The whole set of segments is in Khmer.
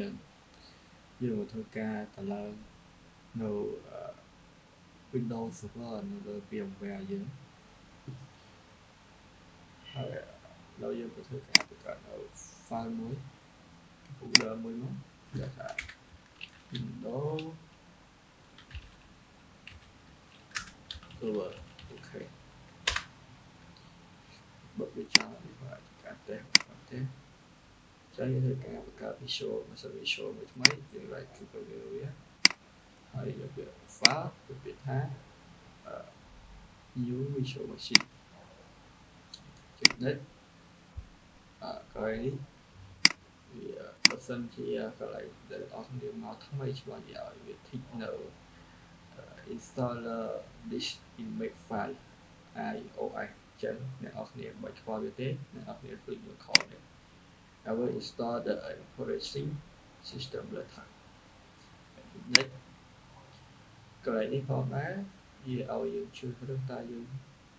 នឹងយើងធ្វើការតឡើងនៅ Windows Server នៅលើ VMware យើងហើយដល់យើងទៅធ្វើការបង្កើតនៅ file មួយ folder មួយមកដែលថា Windows Server អូខេបើវាចង់នេះបាទការតេស្តទេចាំយើងធ្វើការបង្កើត Visual មួយថ្មីយើង right click ទៅវាហើយយកវា file ទៅពាក្យថា new visual machine ចុច next កន្លែងនេះវាបើសិនជាកន្លែងដែលអស់គ្នាមកថ្មីច្បាស់ឲ្យវា tick នៅ installer disk image file iOS ចឹងអ្នកនរគ្នាមិនខ្វល់វាទេអ្នកនរគ្នាភ្លេចយកខលនេះហើយ install the operating system លើថា next កន្លែងនេះផងដែរវាឲ្យយើងជួយរើសតើយើង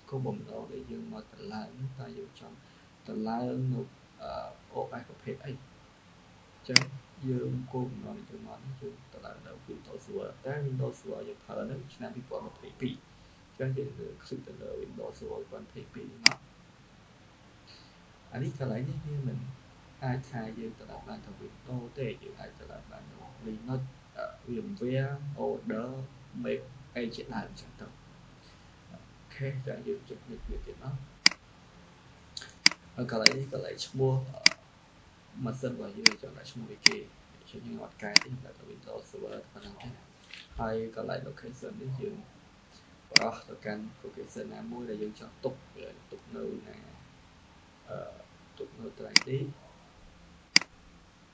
គោលបំណងដែលយើងមកតម្លើងតើយើងចង់តម្លើងនៅOS ប្រភេទអីចឹងយើងគោលបំណងនៃយើងមកនេះយើងតម្លើងនៅ Windows Server តែ Windows Server យើងប្រើនៅឆ្នាំ2022ចឹងយើងคลิกទៅលើ Windows Server 2022នេះមកអានេះកន្លែងនេះវាមិនអាចថាយើងតម្លើងបានទៅ Windows ទេយើងអាចតម្លើងបាននៅ Linux VMware Order Make អីជាដើមចឹងទៅអូខេតែយើងចុចនេះវាទៀតមកហើយកន្លែងនេះកន្លែងឈ្មោះម៉ាស៊ីនរបស់យើងចង់ដាក់ឈ្មោះវាគេជាយើងអត់កែទេដាក់ទៅ Windows Server ប៉ុណ្ណឹងទេហើយកន្លែង location នេះយើងប្រោះទៅកាន់ location ណាមួយដែលយើងចង់ទុកនៅណាទុកនៅត្រង់នេះ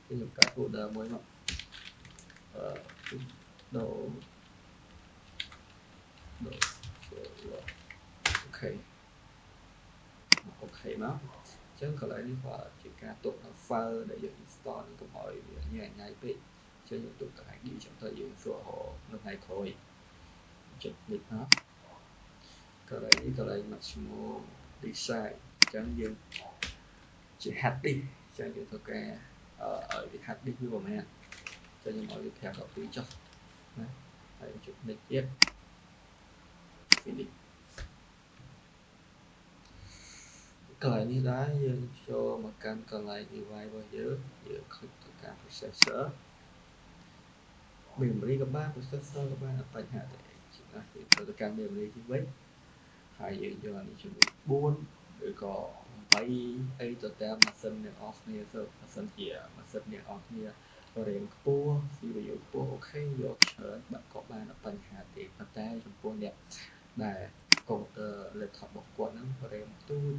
ខ្ញុំកាត់ folder មួយមកដូរអូខេមកអញ្ចឹងកន្លែងនេះក៏ជាការទុកនៅ file ដែលយើង install នឹងកុំឲ្យវាញ៉ៃពេកអញ្ចឹងយើងទុកថ្ងៃនេះចាំទៅយើងសួរនៅថ្ងៃក្រោយចុចនេះមកកន្លែងនេះកន្លែង maximum design អញ្ចឹងយើងជា hard disk អញ្ចឹងយើងធ្វើការឲ្យវា hard disk វាប្រហែលអញ្ចឹងខ្ញុំឲ្យវា512ចុះណាហើយចុចនេះទៀត finish កន្លែងនេះដែរយើងចូលមកកាន់កន្លែង device របស់យើង click ទៅកាន់ processor memory ក៏បាន processor ក៏បានអត់បញ្ហាទេណាយើងទៅកាន់ memory ទីវិញហើយយើងយកអានេះជាមួយ4ឬក៏8អីទៅតាមម៉ាស៊ីនអ្នកនរគ្នាទៅម៉ាស៊ីនជាម៉ាស៊ីនអ្នកនរគ្នា RAM ខ្ពស់ CPU ខ្ពស់អូខេយកច្រើនបាក់ក៏បានអត់បញ្ហាទេប៉ុន្តែចំពោះអ្នកដែល computer laptop របស់គាត់ហ្នឹង RAM ទូច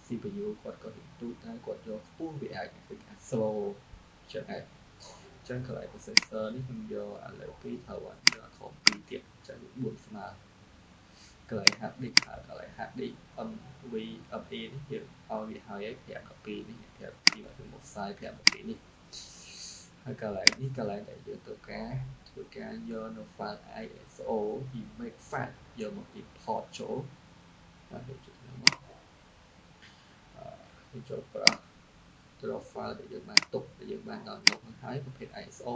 CPU គាត់ក៏ទូចតែគាត់យកខ្ពស់វាអាចធ្វើការ slow ចឹងដែរចឹងកន្លែង processor នេះខ្ញុំយកឥឡូវ2ត្រូវអត់យកខំ2ទៀតចឹង4ស្មើកន្លែង hard disk កន្លែង hard disk NVMe នេះយើងឲ្យវាហើយ512នេះ512មកមកផ្សាយ512នេះហើយកន្លែងនេះកន្លែងដែលយើងត្រូវការធ្វើការយកនៅ file ISO image file យកមក import ចូលហើយយើងចូលមកយើងចូលប្រើ draw file ដែលយើងបានទុកដែលយើងបាន download មកហើយប្រភេទ ISO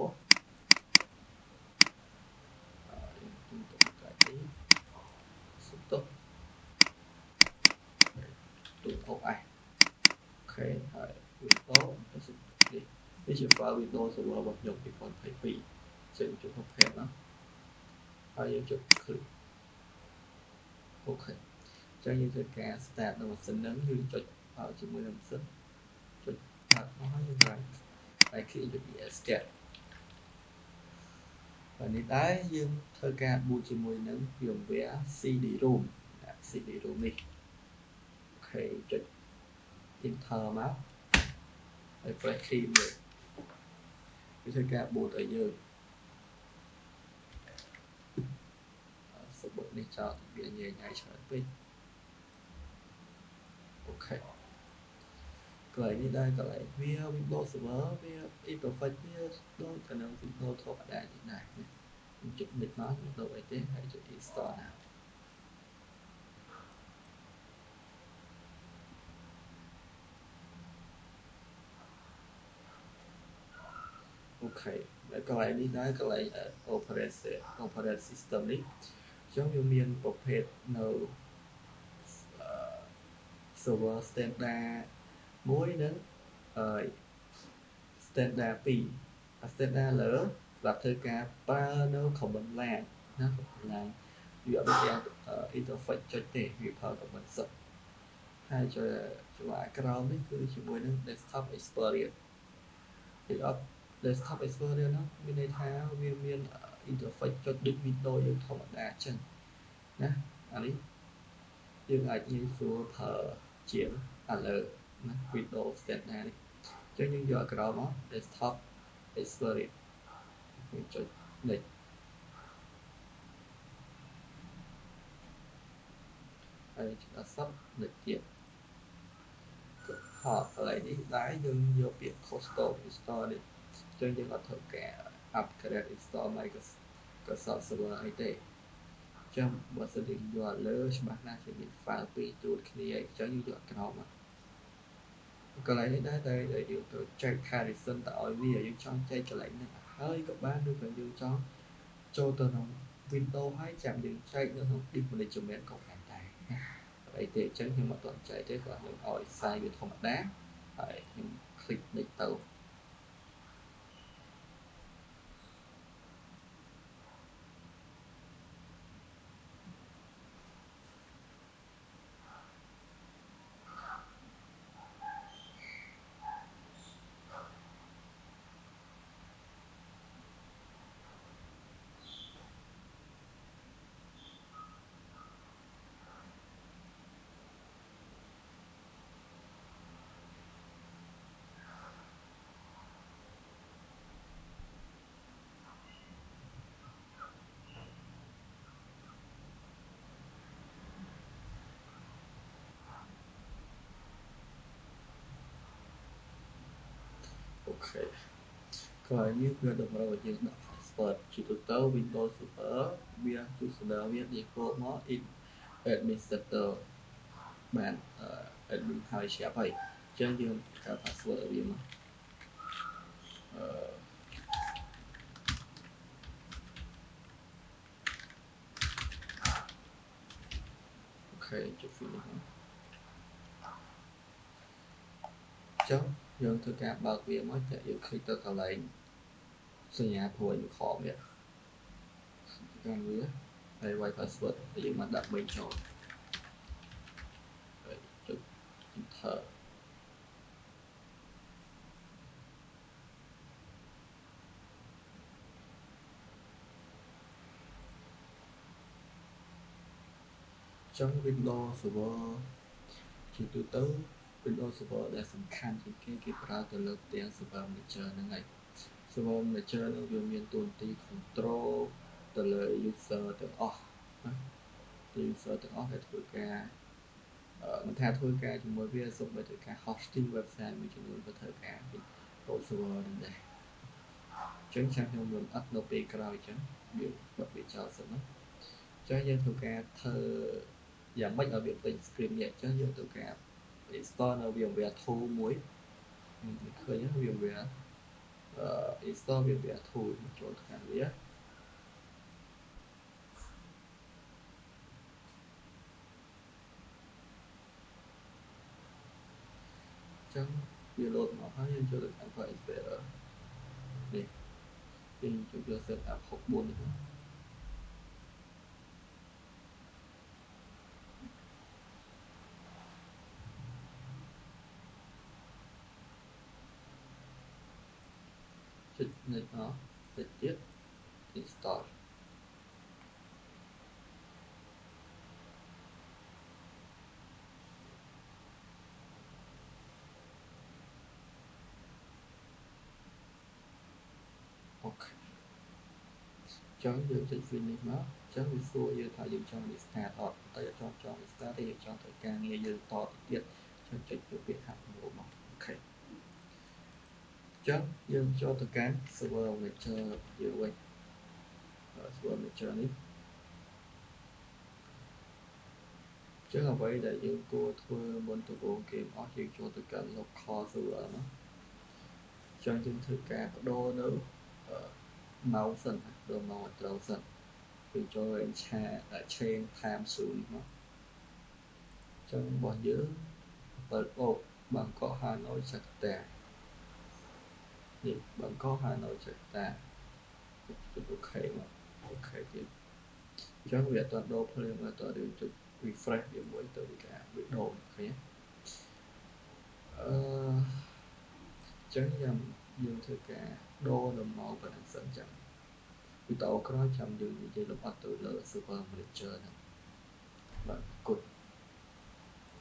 យើងទុកកាត់នេះសុំទុកOS អូខេហើយ Windows នេះជា file Windows Server របស់ខ្ញុំ2022ចឹងចុច Open ណាហើយយើងចុច click អូខេចឹងយើងធ្វើការ start នៅម៉ាស៊ីនហ្នឹងយើងចុចជាមួយនឹងម៉ាស៊ីនចុចដាក់មកហើយយើងបានហើយ click ចុច start ហើយនេះដែរយើងធ្វើការ boot ជាមួយនឹង VMware CD-ROM CD-ROM នេះអូខេចុច enter មកហើយ press key មួយវាធ្វើការ boot ឲ្យយើងសុបនេះចោលវាញ៉ៃច្រើនពេកអូខេកន្លែងនេះដែរកន្លែងវា Windows Server វា interface វាដូចទៅនឹង Windows ធម្មតានេះដែរខ្ញុំចុចនេះមកទៅអីទេហើយចុច install ណា ok แล้วก็lạiនេះដែរក៏lại operate system នេះចឹងវាមានប្រភេទនៅ server standard មួយនិង standard 2 standard លើសម្រាប់ធ្វើការប្រើនៅ command line ណា command line វាអត់មាន interface ចុចទេវាប្រើ command សុទ្ធហើយច្បាប់ក្រោមនេះគឺជាមួយនឹង desktop experience ពីអត់ desktop experience នោះមានន័យថាវាមាន interface ចុចដូច Windows យើងធម្មតាអញ្ចឹងណាអានេះយើងអាចងាយស្រួលប្រើជាងឥឡូវណា Windows standard នេះអញ្ចឹងយើងយកក្រោមមក desktop experience យើងចុច next ហើយចុច accept next ទៀតហើយកន្លែងនេះដែរយើងយកពាក្យ custom install នេះអញ្ចឹងយើងអត់ធ្វើការ upgrade install Microsoft Server អីទេអញ្ចឹងបើសិនជាយកលើច្បាស់ណាស់ជាមាន file ពីរជួនគ្នាអញ្ចឹងយើងយកក្រោមមកកន្លែងនេះដែរតែយើងទៅចែក Harrison ទៅឲ្យវាយើងចង់ចែកកន្លែងនេះហើយក៏បានឬក៏យើងចង់ចូលទៅក្នុង Windows ហើយចាំយើងចែកនៅក្នុង Disk Management ក៏បានដែរណាអីទេអញ្ចឹងខ្ញុំអត់ទាន់ចែកទេគាត់ខ្ញុំឲ្យ size វាធម្មតាហើយខ្ញុំ click នេះទៅអូខេកន្លែងនេះគឺតម្រូវឲ្យយើងដាក់ password ជាទូទៅ Windows Server វា user វា default មក administrator បានadmin ហើយស្រាប់ហើយអញ្ចឹងយើងប្រើ password ឲ្យវាមកអូខេចុច finish មកអញ្ចឹងយើងធ្វើការបើកវាមកតែយើង click ទៅកន្លែងសញ្ញាព្រួយខមវាកាន់វាហើយ Wi password ហើយយើងមកដាក់3ចូលហើយចុច enter ចឹង Windows Server ជាទូទៅ Windows Server ដែលសំខាន់ជាងគេប្រើទៅលើផ្ទាំង Server Manager ហ្នឹងហើយ Server Manager ហ្នឹងវាមានតួនាទី control ទៅលើ user ទាំងអស់ណា user ទាំងអស់ដែលធ្វើការមិនថាធ្វើការជាមួយវាសូម្បីតែការ hosting website មួយចំនួនក៏ធ្វើការ Windows Server ហ្នឹងដែរអញ្ចឹងចាំខ្ញុំលំអិតនៅពេលក្រោយអញ្ចឹងវាបិទវាចោលសិនណាអញ្ចឹងយើងធ្វើការធ្វើយ៉ាងម៉េចឲ្យវាពេញ screen នេះអញ្ចឹងយើងធ្វើការ install នៅ VMware tool មួយឃើញ VMware install VMware tool ចូលខាងវាអញ្ចឹងវា load មកហើយយើងចូលទៅខាង File Explorer នេះយើងចូលយក setup 64នេះចុច next មកចុចទៀត install អូខេអញ្ចឹងយើងចុច finish មកអញ្ចឹងវាសួរយើងថាយើងចង់ restart អត់តែចង់ restart ទេយើងចង់ធ្វើការងារយើងតទៅទៀតចុចទៅពាក្យថា remove មកអូខេអញ្ចឹងយើងចូលទៅកាន់ server manager យើងវិញ server manager នេះអញ្ចឹងអ្វីដែលយើងគួរធ្វើមុនដំបូងគេអស់យើងចូលទៅកាន់ local server មកច Cho chúng thư cả đô nữa máu sân đồ màu trâu sân vì cho anh cha ở trên tham sủi nó trong bọn nhớ bật ộp bằng có Hà Nội sạch tè thì bằng có Hà Nội sạch tà ok mà ok thì cho việc toàn đô lên mà toàn đều chụp refresh điểm mỗi từ cả bị đồ nhé chẳng nhầm dương thư cả đô đồng màu và sẵn chẳng vì tàu có chăm dương như vậy lúc bắt từ lỡ super manager này bạn cột